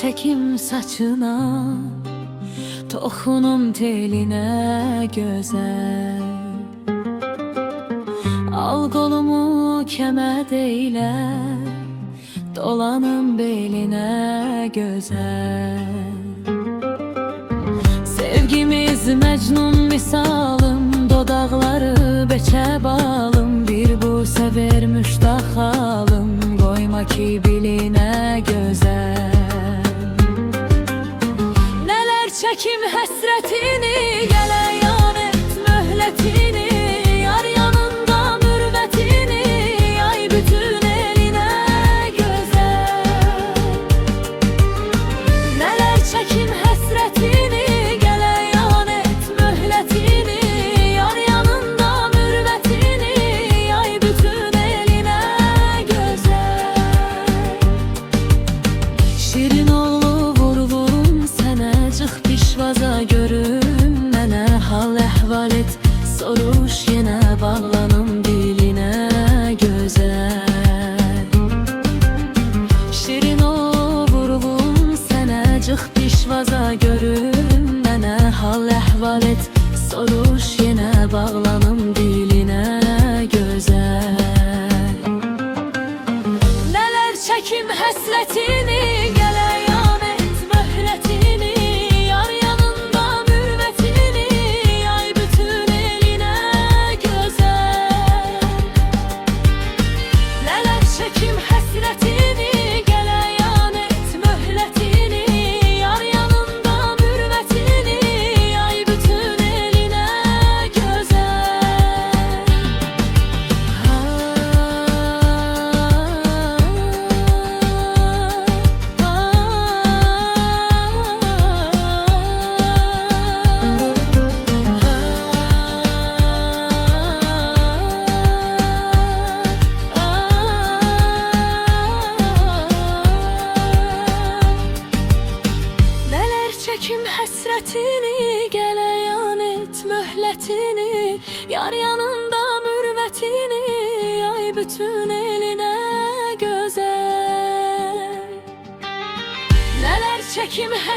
çekim saçına, toxunum teline güzel. Al qolumu kəməd eylə, dolanım beline güzel. Sevgimiz Mecnun misalım, dodaqları beçə balım. Bir bu sever müştaq halım, koyma ki biline güzel. Neler çekim həsrətini, gələ yan et möhlətini. Yar yanında mürvətini, ay bütün eline güzel. Neler çekim həsrətini, gələ yan et möhlətini. Yar yanında mürvətini, ay bütün eline güzel. Şirin oğlu vurulum sənə, çıx pişvaza görüm mənə. Hal əhval et, soruş yenə, bağlanım dilinə güzel. Şirin oğlu vurulum sənə, çıx pişvaza görüm mənə. Hal əhval et, soruş yenə, bağlanım dilinə güzel. Neler çekim həsrətini, gələ yan et möhlətini. Yar yanında mürvətini, ay bütün eline güzel. Neler çekim həsrətini, gələ yan et möhlətini. Yar yanında mürvətini, ay bütün eline güzel. Neler çekim həsrətini, gələ yan et möhlətini. Yar yanında mürvətini, ay bütün eline güzel. Neler çekim həsrətini.